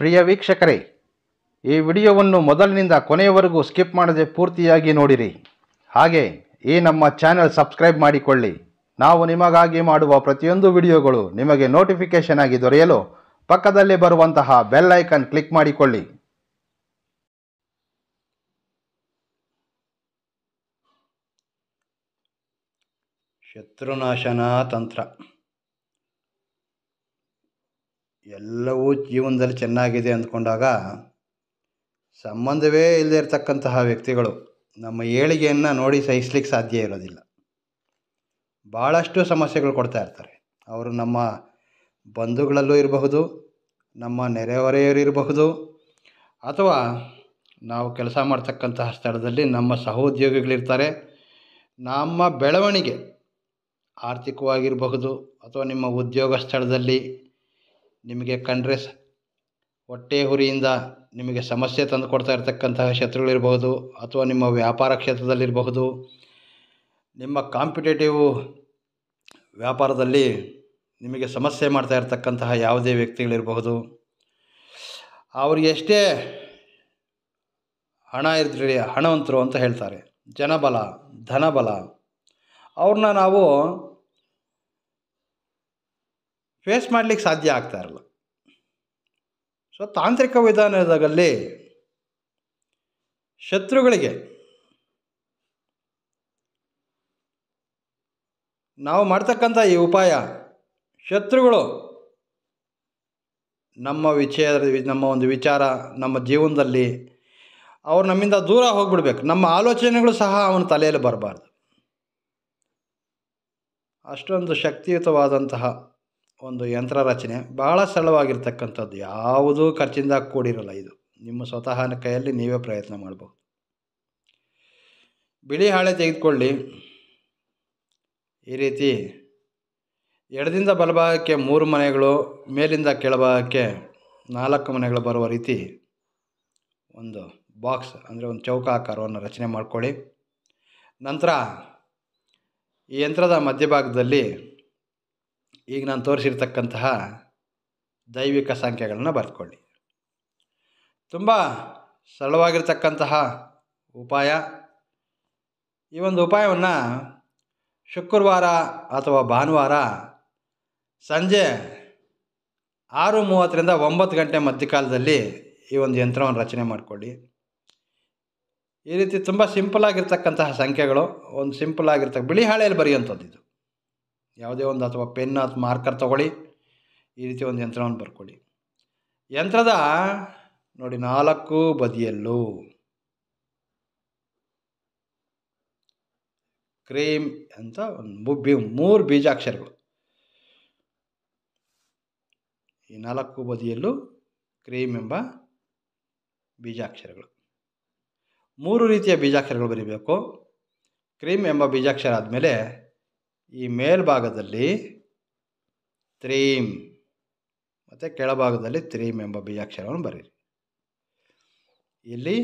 ಪ್ರಿಯ ವೀಕ್ಷಕರೇ, ಈ ವಿಡಿಯೋವನ್ನು ಮೊದಲಿನಿಂದ ಕೊನೆಯವರೆಗೂ ಸ್ಕಿಪ್ ಮಾಡದೆ ಪೂರ್ತಿಯಾಗಿ ನೋಡಿರಿ. ಹಾಗೆ ಈ ನಮ್ಮ ಚಾನೆಲ್ ಸಬ್ಸ್ಕ್ರೈಬ್ ಮಾಡಿಕೊಳ್ಳಿ. ನಾವು ನಿಮಗಾಗಿ ಮಾಡುವ ಪ್ರತಿಯೊಂದು ವಿಡಿಯೋಗಳು ನಿಮಗೆ ನೋಟಿಫಿಕೇಶನ್ ಆಗಿ ದೊರೆಯಲು ಪಕ್ಕದಲ್ಲಿ ಬರುವಂತಹ ಬೆಲ್ ಐಕಾನ್ ಕ್ಲಿಕ್ ಮಾಡಿಕೊಳ್ಳಿ. ಶತ್ರುನಾಶನ ತಂತ್ರ. ಎಲ್ಲವೂ ಜೀವನದಲ್ಲಿ ಚೆನ್ನಾಗಿದೆ ಅಂದ್ಕೊಂಡಾಗ ಸಂಬಂಧವೇ ಇಲ್ಲದೆ ಇರತಕ್ಕಂತಹ ವ್ಯಕ್ತಿಗಳು ನಮ್ಮ ಏಳಿಗೆಯನ್ನು ನೋಡಿ ಸಹಿಸ್ಲಿಕ್ಕೆ ಸಾಧ್ಯ ಇರೋದಿಲ್ಲ. ಭಾಳಷ್ಟು ಸಮಸ್ಯೆಗಳು ಕೊಡ್ತಾ ಇರ್ತಾರೆ. ಅವರು ನಮ್ಮ ಬಂಧುಗಳಲ್ಲೂ ಇರಬಹುದು, ನಮ್ಮ ನೆರೆಹೊರೆಯವರು ಇರಬಹುದು, ಅಥವಾ ನಾವು ಕೆಲಸ ಮಾಡ್ತಕ್ಕಂತಹ ಸ್ಥಳದಲ್ಲಿ ನಮ್ಮ ಸಹೋದ್ಯೋಗಿಗಳಿರ್ತಾರೆ. ನಮ್ಮ ಬೆಳವಣಿಗೆ ಆರ್ಥಿಕವಾಗಿರಬಹುದು, ಅಥವಾ ನಿಮ್ಮ ಉದ್ಯೋಗ ಸ್ಥಳದಲ್ಲಿ ನಿಮಗೆ ಕಂಡ್ರೆ ಹೊಟ್ಟೆ ಹುರಿಯಿಂದ ನಿಮಗೆ ಸಮಸ್ಯೆ ತಂದು ಕೊಡ್ತಾ ಇರತಕ್ಕಂತಹ ಶತ್ರುಗಳಿರಬಹುದು, ಅಥವಾ ನಿಮ್ಮ ವ್ಯಾಪಾರ ಕ್ಷೇತ್ರದಲ್ಲಿರಬಹುದು, ನಿಮ್ಮ ಕಾಂಪಿಟೇಟಿವ್ ವ್ಯಾಪಾರದಲ್ಲಿ ನಿಮಗೆ ಸಮಸ್ಯೆ ಮಾಡ್ತಾ ಇರತಕ್ಕಂತಹ ಯಾವುದೇ ವ್ಯಕ್ತಿಗಳಿರಬಹುದು. ಅವ್ರಿಗೆ ಎಷ್ಟೇ ಹಣ ಇದ್ದರೆ ಹಣವಂತರು ಅಂತ ಹೇಳ್ತಾರೆ, ಜನಬಲ ಧನಬಲ, ಅವ್ರನ್ನ ನಾವು ಫೇಸ್ ಮಾಡಲಿಕ್ಕೆ ಸಾಧ್ಯ ಆಗ್ತಾ ಇರಲ್ಲ. ಸೊ ತಾಂತ್ರಿಕ ವಿಧಾನದಲ್ಲಿ ಶತ್ರುಗಳಿಗೆ ನಾವು ಮಾಡ್ತಕ್ಕಂಥ ಈ ಉಪಾಯ, ಶತ್ರುಗಳು ನಮ್ಮ ಒಂದು ವಿಚಾರ, ನಮ್ಮ ಜೀವನದಲ್ಲಿ ಅವ್ರು ನಮ್ಮಿಂದ ದೂರ ಹೋಗಿಬಿಡ್ಬೇಕು. ನಮ್ಮ ಆಲೋಚನೆಗಳು ಸಹ ಅವನ ತಲೆಯಲ್ಲಿ ಬರಬಾರ್ದು. ಅಷ್ಟೊಂದು ಶಕ್ತಿಯುತವಾದಂತಹ ಒಂದು ಯಂತ್ರ ರಚನೆ, ಬಹಳ ಸರಳವಾಗಿರ್ತಕ್ಕಂಥದ್ದು, ಯಾವುದೂ ಖರ್ಚಿಂದ ಕೂಡಿರಲ್ಲ. ಇದು ನಿಮ್ಮ ಸ್ವತಃ ಕೈಯಲ್ಲಿ ನೀವೇ ಪ್ರಯತ್ನ ಮಾಡಬಹುದು. ಬಿಳಿ ಹಾಳೆ ತೆಗೆದುಕೊಳ್ಳಿ. ಈ ರೀತಿ ಎಡದಿಂದ ಬಲಭಾಗಕ್ಕೆ 3 ಮನೆಗಳು, ಮೇಲಿಂದ ಕೆಳಭಾಗಕ್ಕೆ 4 ಮನೆಗಳು ಬರುವ ರೀತಿ ಒಂದು ಬಾಕ್ಸ್, ಅಂದರೆ ಒಂದು ಚೌಕಾಕಾರವನ್ನು ರಚನೆ ಮಾಡ್ಕೊಳ್ಳಿ. ನಂತರ ಈ ಯಂತ್ರದ ಮಧ್ಯಭಾಗದಲ್ಲಿ ಈಗ ನಾನು ತೋರಿಸಿರ್ತಕ್ಕಂತಹ ದೈವಿಕ ಸಂಖ್ಯೆಗಳನ್ನು ಬರೆದುಕೊಳ್ಳಿ. ತುಂಬ ಸರಳವಾಗಿರ್ತಕ್ಕಂತಹ ಉಪಾಯ. ಈ ಒಂದು ಉಪಾಯವನ್ನು ಶುಕ್ರವಾರ ಅಥವಾ ಭಾನುವಾರ ಸಂಜೆ 6:30ರಿಂದ 9 ಗಂಟೆ ಮಧ್ಯಕಾಲದಲ್ಲಿ ಈ ಒಂದು ಯಂತ್ರವನ್ನು ರಚನೆ ಮಾಡಿಕೊಳ್ಳಿ. ಈ ರೀತಿ ತುಂಬ ಸಿಂಪಲ್ ಆಗಿರ್ತಕ್ಕಂತಹ ಸಂಖ್ಯೆಗಳು, ಒಂದು ಸಿಂಪಲ್ ಆಗಿರ್ತಕ್ಕ ಬಿಳಿ ಹಾಳೆಯಲ್ಲಿ ಬರೆಯುವಂಥದ್ದು. ಇದು ಯಾವುದೇ ಒಂದು ಅಥವಾ ಪೆನ್ ಅಥವಾ ಮಾರ್ಕರ್ ತಗೊಳ್ಳಿ. ಈ ರೀತಿ ಒಂದು ಯಂತ್ರವನ್ನು ಬರ್ಕೊಳ್ಳಿ. ಯಂತ್ರದ ನೋಡಿ 4 ಬದಿಯಲ್ಲೂ ಕ್ರೀಮ್ ಅಂತ ಒಂದು 3 ಬೀಜಾಕ್ಷರಗಳು. ಈ 4 ಬದಿಯಲ್ಲೂ ಕ್ರೀಮ್ ಎಂಬ ಬೀಜಾಕ್ಷರಗಳು, 3 ರೀತಿಯ ಬೀಜಾಕ್ಷರಗಳು ಬರೀಬೇಕು. ಕ್ರೀಮ್ ಎಂಬ ಬೀಜಾಕ್ಷರ ಆದಮೇಲೆ ಈ ಮೇಲ್ಭಾಗದಲ್ಲಿ ತ್ರೀಮ್ ಮತ್ತು ಕೆಳಭಾಗದಲ್ಲಿ ತ್ರೀಮ್ ಎಂಬ ಬೀಜಾಕ್ಷರವನ್ನು ಬರೀರಿ. ಇಲ್ಲಿ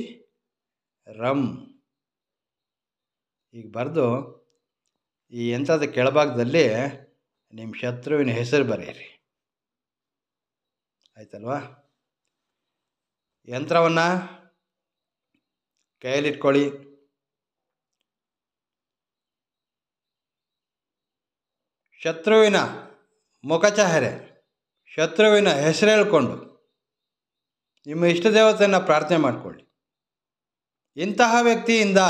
ರಮ್ ಈಗ ಬರೆದು ಈ ಯಂತ್ರದ ಕೆಳಭಾಗದಲ್ಲಿ ನಿಮ್ಮ ಶತ್ರುವಿನ ಹೆಸರು ಬರೆಯಿರಿ. ಆಯ್ತಲ್ವಾ? ಯಂತ್ರವನ್ನು ಕೈಯಲ್ಲಿಟ್ಕೊಳ್ಳಿ. ಶತ್ರುವಿನ ಮುಖಚಹರೆ, ಶತ್ರುವಿನ ಹೆಸರು ಹೇಳ್ಕೊಂಡು ನಿಮ್ಮ ಇಷ್ಟ ದೇವತೆಯನ್ನು ಪ್ರಾರ್ಥನೆ ಮಾಡಿಕೊಳ್ಳಿ. ಇಂತಹ ವ್ಯಕ್ತಿಯಿಂದ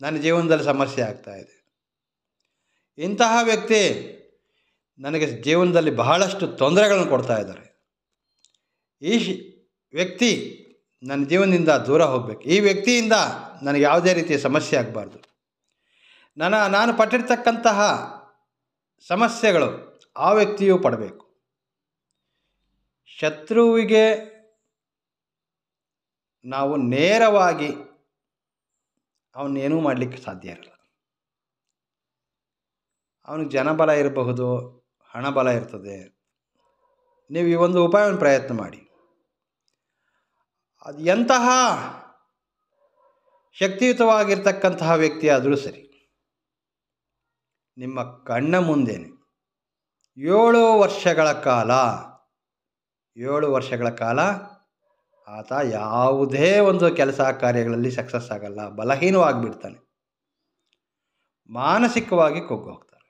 ನನ್ನ ಜೀವನದಲ್ಲಿ ಸಮಸ್ಯೆ ಆಗ್ತಾಯಿದೆ, ಇಂತಹ ವ್ಯಕ್ತಿ ನನಗೆ ಜೀವನದಲ್ಲಿ ಬಹಳಷ್ಟು ತೊಂದರೆಗಳನ್ನು ಕೊಡ್ತಾ ಇದ್ದಾರೆ, ಈ ವ್ಯಕ್ತಿ ನನ್ನ ಜೀವನದಿಂದ ದೂರ ಹೋಗಬೇಕು, ಈ ವ್ಯಕ್ತಿಯಿಂದ ನನಗೆ ಯಾವುದೇ ರೀತಿಯ ಸಮಸ್ಯೆ ಆಗಬಾರ್ದು, ನಾನು ಪಟ್ಟಿರ್ತಕ್ಕಂತಹ ಸಮಸ್ಯೆಗಳು ಆ ವ್ಯಕ್ತಿಯೂ ಪಡಬೇಕು. ಶತ್ರುವಿಗೆ ನಾವು ನೇರವಾಗಿ ಅವನ್ನೇನೂ ಮಾಡಲಿಕ್ಕೆ ಸಾಧ್ಯ ಇರಲ್ಲ. ಅವನಿಗೆ ಜನಬಲ ಇರಬಹುದು, ಹಣಬಲ ಇರ್ತದೆ. ನೀವು ಈ ಒಂದು ಉಪಾಯವನ್ನು ಪ್ರಯತ್ನ ಮಾಡಿ. ಅದು ಎಂತಹ ಶಕ್ತಿಯುತವಾಗಿರ್ತಕ್ಕಂತಹ ವ್ಯಕ್ತಿ ಆದರೂ ಸರಿ, ನಿಮ್ಮ ಕಣ್ಣ ಮುಂದೆನೆ 7 ವರ್ಷಗಳ ಕಾಲ 7 ವರ್ಷಗಳ ಕಾಲ ಆತ ಯಾವುದೇ ಒಂದು ಕೆಲಸ ಕಾರ್ಯಗಳಲ್ಲಿ ಸಕ್ಸಸ್ ಆಗಲ್ಲ, ಬಲಹೀನವಾಗಿಬಿಡ್ತಾನೆ, ಮಾನಸಿಕವಾಗಿ ಕುಗ್ಗಿ ಹೋಗ್ತಾರೆ.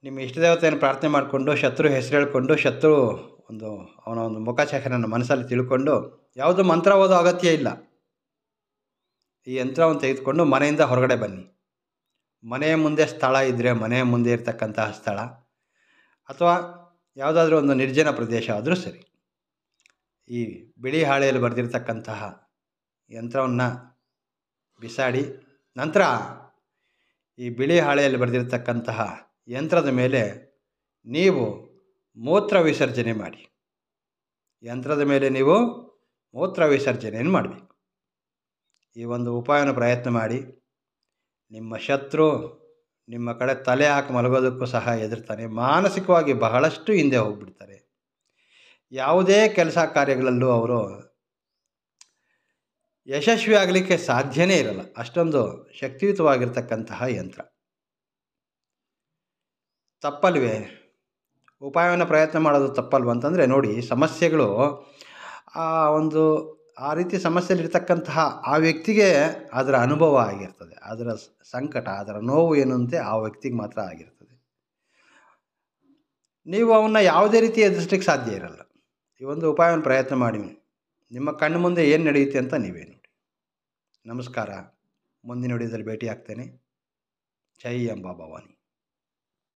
ನಿಮ್ಮ ಇಷ್ಟ ದೇವತೆಯನ್ನು ಪ್ರಾರ್ಥನೆ ಮಾಡಿಕೊಂಡು ಶತ್ರು ಹೆಸರು ಹೇಳ್ಕೊಂಡು ಅವನ ಒಂದು ಮುಖಚಹರೆಯನ್ನು ಮನಸ್ಸಲ್ಲಿ ತಿಳ್ಕೊಂಡು ಯಾವುದು ಮಂತ್ರ ಓದೋ ಅಗತ್ಯ ಇಲ್ಲ. ಈ ಯಂತ್ರವನ್ನು ತೆಗೆದುಕೊಂಡು ಮನೆಯಿಂದ ಹೊರಗಡೆ ಬನ್ನಿ. ಮನೆಯ ಮುಂದೆ ಸ್ಥಳ ಇದ್ದರೆ ಮನೆಯ ಮುಂದೆ ಇರತಕ್ಕಂತಹ ಸ್ಥಳ ಅಥವಾ ಯಾವುದಾದ್ರೂ ಒಂದು ನಿರ್ಜನ ಪ್ರದೇಶ ಆದರೂ ಸರಿ, ಈ ಬಿಳಿ ಹಾಳೆಯಲ್ಲಿ ಬರೆದಿರ್ತಕ್ಕಂತಹ ಯಂತ್ರವನ್ನು ಬಿಸಾಡಿ, ನಂತರ ಈ ಬಿಳಿ ಹಾಳೆಯಲ್ಲಿ ಬರೆದಿರ್ತಕ್ಕಂತಹ ಯಂತ್ರದ ಮೇಲೆ ನೀವು ಮೂತ್ರ ವಿಸರ್ಜನೆ ಮಾಡಿ. ಯಂತ್ರದ ಮೇಲೆ ನೀವು ಮೂತ್ರ ವಿಸರ್ಜನೆಯನ್ನು ಮಾಡಬೇಕು. ಈ ಒಂದು ಉಪಾಯನ ಪ್ರಯತ್ನ ಮಾಡಿ. ನಿಮ್ಮ ಶತ್ರು ನಿಮ್ಮ ಕಡೆ ತಲೆ ಹಾಕಿ ಮಲಗೋದಕ್ಕೂ ಸಹ ಹೆದರ್ತಾನೆ, ಮಾನಸಿಕವಾಗಿ ಬಹಳಷ್ಟು ಹಿಂದೆ ಹೋಗಿಬಿಡ್ತಾರೆ. ಯಾವುದೇ ಕೆಲಸ ಕಾರ್ಯಗಳಲ್ಲೂ ಅವರು ಯಶಸ್ವಿ ಆಗಲಿಕ್ಕೆ ಸಾಧ್ಯನೇ ಇರಲ್ಲ. ಅಷ್ಟೊಂದು ಶಕ್ತಿಯುತವಾಗಿರ್ತಕ್ಕಂತಹ ಯಂತ್ರ. ತಪ್ಪಲ್ವೇ? ಉಪಾಯವನ್ನು ಪ್ರಯತ್ನ ಮಾಡೋದು ತಪ್ಪಲ್ವ ಅಂತಂದರೆ, ನೋಡಿ, ಸಮಸ್ಯೆಗಳು ಆ ರೀತಿ ಸಮಸ್ಯೆಯಲ್ಲಿರ್ತಕ್ಕಂತಹ ಆ ವ್ಯಕ್ತಿಗೆ ಅದರ ಅನುಭವ ಆಗಿರ್ತದೆ. ಅದರ ಸಂಕಟ, ಅದರ ನೋವು ಏನಂತೆ ಆ ವ್ಯಕ್ತಿಗೆ ಮಾತ್ರ ಆಗಿರ್ತದೆ. ನೀವು ಅವನ್ನ ಯಾವುದೇ ರೀತಿ ಎದುರಿಸಲಿಕ್ಕೆ ಸಾಧ್ಯ ಇರಲ್ಲ. ಈ ಒಂದು ಉಪಾಯವನ್ನು ಪ್ರಯತ್ನ ಮಾಡಿ. ನಿಮ್ಮ ಕಣ್ಣು ಮುಂದೆ ಏನು ನಡೆಯುತ್ತೆ ಅಂತ ನೀವೇ ನೋಡಿ. ನಮಸ್ಕಾರ. ಮುಂದಿನ ವಿಡಿಯೋದಲ್ಲಿ ಭೇಟಿ ಆಗ್ತೇನೆ. ಜೈ ಅಂಬಾ ಭವಾನಿ.